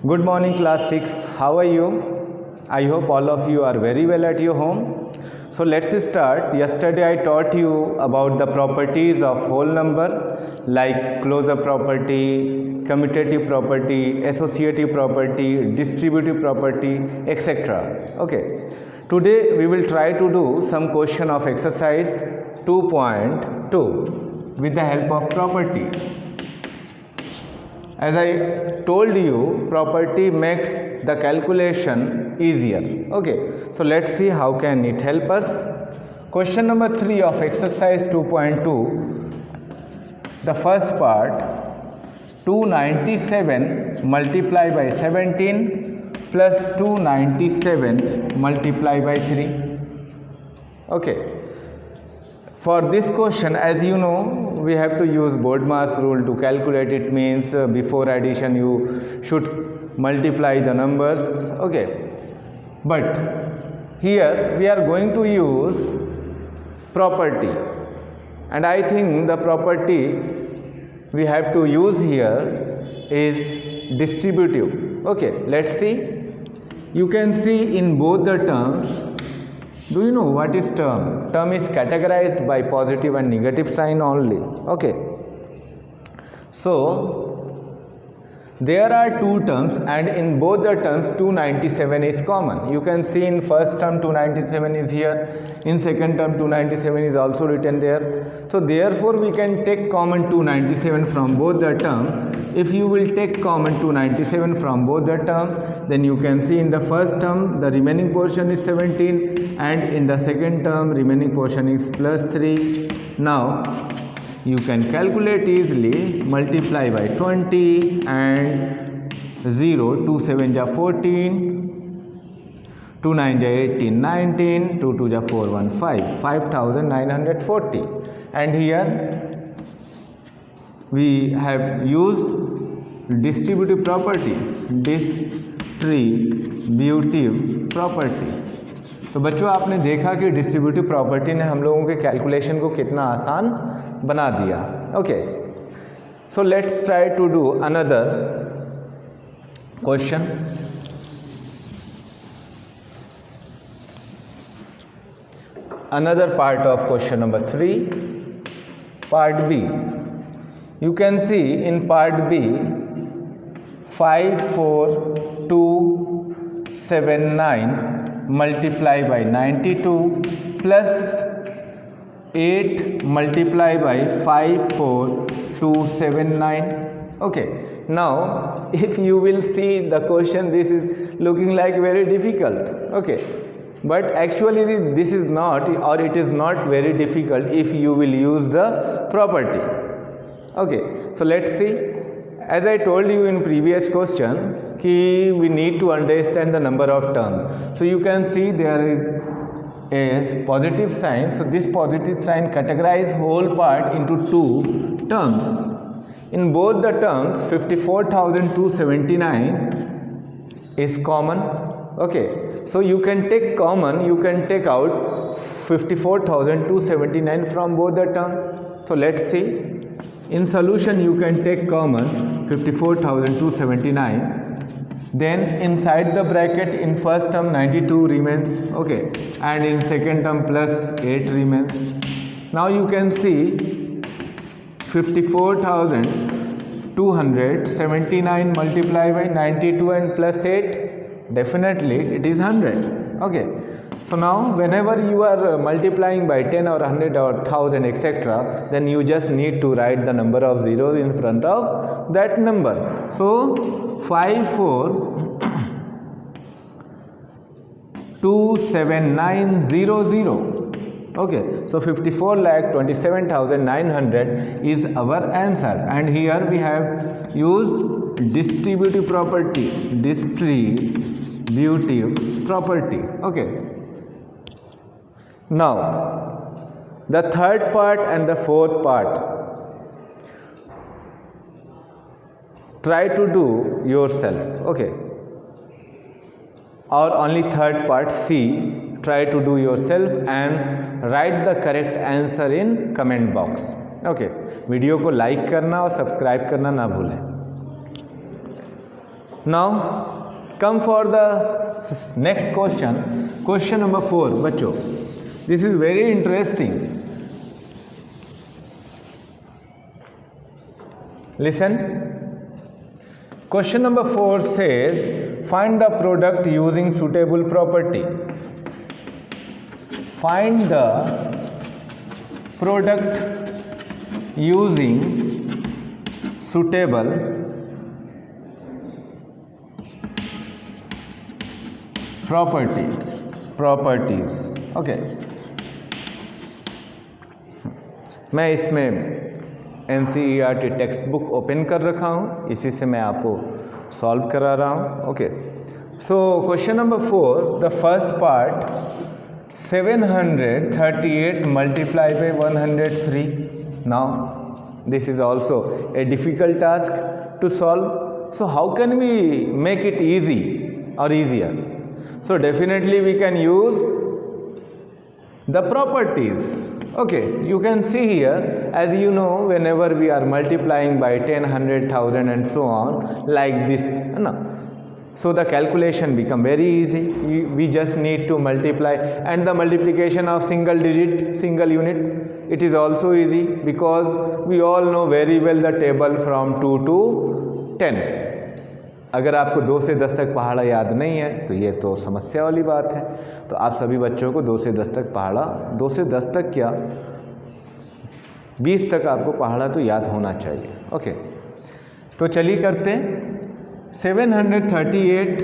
Good morning class 6. How are you? I hope all of you are very well at your home. So let's start. Yesterday I taught you about the properties of whole number like closure property, commutative property, associative property, distributive property, etc. Okay. Today we will try to do some question of exercise 2.2 with the help of property. As I told you, property makes the calculation easier. Okay, so let's see how can it help us. Question number 3 of exercise 2.2, the first part, 297 multiplied by 17 plus 297 multiplied by 3. Okay. For this question, as you know, we have to use BODMAS rule to calculate it. Means before addition you should multiply the numbers. Okay, but here we are going to use property, and I think the property we have to use here is distributive. Okay, let's see. You can see in both the terms. Do you know what is term? Term is categorized by positive and negative sign only. Okay. So there are two terms, and in both the terms 297 is common. You can see in first term 297 is here, in second term 297 is also written there. So therefore we can take common 297 from both the term. If you will take common 297 from both the term, then you can see in the first term the remaining portion is 17, and in the second term remaining portion is plus 3. Now you can calculate easily, multiply by 20 and 0, 2 7 ja 14, 2 9 ja 18, 19, 2 2 ja 4 1 5, 5940. And here we have used distributive property, distributive property. तो बच्चों आपने देखा कि distributive property ने हम लोगों के calculation को कितना आसान बना दिया. Okay, so let's try to do another question. Another part of question number 3, part B. You can see in part B 54279 multiply by 92 plus 8 multiply by 54279. Okay, now if you will see the question, this is looking like very difficult. Okay, but actually this is not, or it is not very difficult if you will use the property. Okay, so let's see. As I told you in previous question, we need to understand the number of terms. So you can see there is a positive sign. So this positive sign categorize whole part into two terms. In both the terms 54,279 is common. Okay, so you can take common, you can take out 54,279 from both the terms. So let's see. In solution you can take common 54,279. Then inside the bracket in first term 92 remains. Okay, and in second term plus 8 remains. Now you can see 54,279 multiplied by 92 and plus 8, definitely it is 100. Okay, so now whenever you are multiplying by 10 or 100 or 1000 etc., then you just need to write the number of zeros in front of that number. So 54,27900. Okay, so 54,27,900 is our answer, and here we have used distributive property. Okay, now the third part and the fourth part, try to do yourself. Okay, or only third part C, try to do yourself and write the correct answer in comment box. Okay, video को like करना और subscribe करना ना भूलें. Now come for the next question, question number 4 बच्चों, this is very interesting. Listen. Question number 4 says, find the product using suitable property. Find the product using suitable properties. Okay. मैं इसमें NCERT text book open कर रखा हूँ, इसी से मैं आपको सॉल्व करा रहा हूँ. Okay, so question number 4, the first part 738 multiply by 103. Now this is also a difficult task to solve. So how can we make it easy or easier? So definitely we can use the properties. Okay, you can see here, as you know, whenever we are multiplying by 10, 100, 1000 and so on, like this, no, so the calculation become very easy. We just need to multiply, and the multiplication of single digit, single unit, it is also easy, because we all know very well the table from 2 to 10. अगर आपको 2 से 10 तक पहाड़ा याद नहीं है तो ये तो समस्या वाली बात है. तो आप सभी बच्चों को 2 से 10 तक पहाड़ा, 2 से 10 तक क्या 20 तक आपको पहाड़ा तो याद होना चाहिए. ओके, तो चलिए करते हैं. 738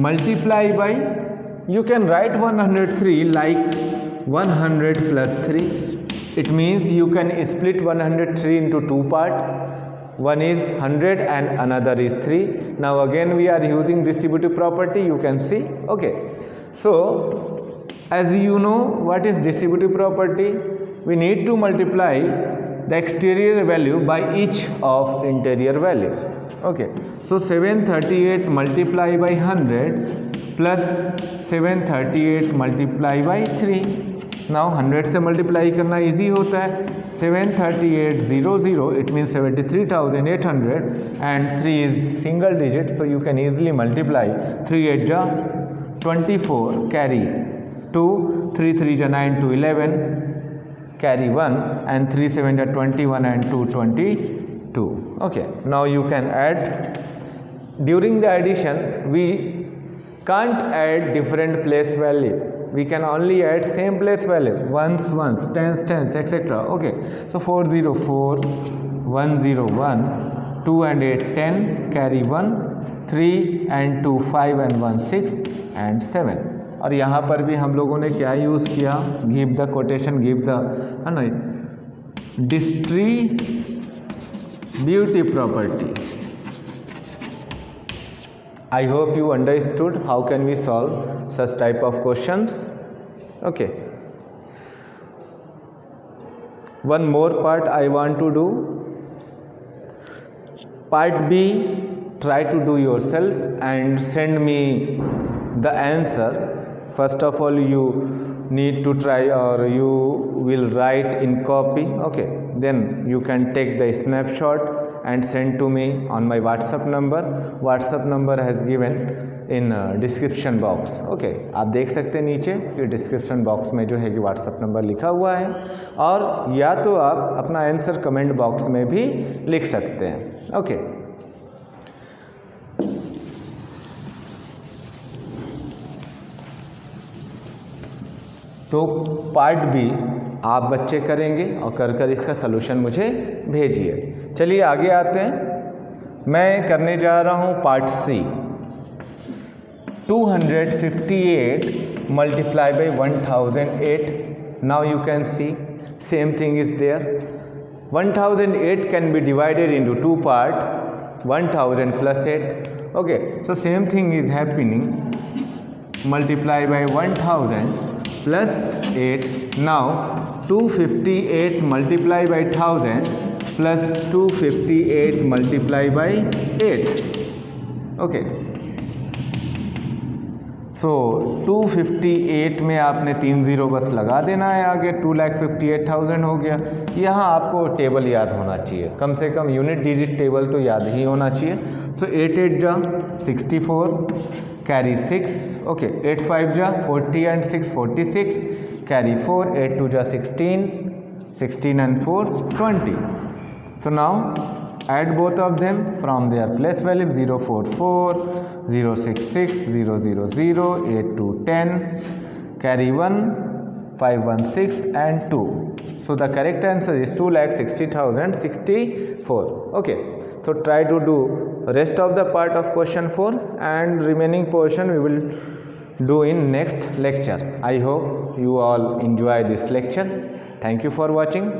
multiply by, you can write 103 like 100 plus 3. It means you can split 103 into 2 parts. One is 100 and another is 3. Now again we are using distributive property, you can see. Okay, so as you know what is distributive property, we need to multiply the exterior value by each of interior value. Okay, so 738 multiply by 100 plus 738 multiply by 3. Now 100 से multiply करना easy होता है. 73800, it means 73,800 and 3 is single digit, so you can easily multiply. 3 8 जा 24, carry 2, 3 3 जा 9 2 11, carry 1 and 3 7 जा 21 and 2 22. Okay, now you can add. During the addition we can't add different place value. We can only add same place value, ones, tens, etc. Okay, so 404, 101, 2 and 8 10, carry 1, 3 and 2 5 and 1 6 and 7. और यहाँ पर भी हम लोगों ने क्या use किया? Give the quotation, give the distributive property. I hope you understood how can we solve such type of questions. Okay, one more part I want to do. Part B, try to do yourself and send me the answer. First of all, you need to try, or you will write in copy. Okay, then you can take the snapshot and send to me on my WhatsApp number. WhatsApp number has given in description box. Okay, आप देख सकते हैं नीचे ये description box में जो है कि WhatsApp नंबर लिखा हुआ है, और या तो आप अपना आंसर कमेंट बॉक्स में भी लिख सकते हैं. ओके, तो पार्ट बी आप बच्चे करेंगे और कर इसका सलूशन मुझे भेजिए. चलिए आगे आते हैं. मैं करने जा रहा हूँ part C. 258 multiply by 1008. Now you can see same thing is there. 1008 can be divided into 2 parts, 1000 plus 8. Okay, so same thing is happening. Multiply by 1000 plus 8. Now 258 multiply by 1000 plus 258 multiply by 8. Okay, सो 258 में आपने 3 zero बस लगा देना है आगे, 2,58,000 हो गया। यहाँ आपको टेबल याद होना चाहिए, कम से कम यूनिट डिजिट टेबल तो याद ही होना चाहिए। सो 8 8 जा 64, कैरी 6, ओके 8 5 जा 40 एंड 6 46, कैरी 4, 8 2 जा 16, 16 and 4 20. So now add both of them from their place value, 044, 066, 000, 8 to 10, carry 1, 516 and 2. So the correct answer is 2,60,064. Okay, so try to do rest of the part of question 4 and remaining portion we will do in next lecture. I hope you all enjoy this lecture. Thank you for watching.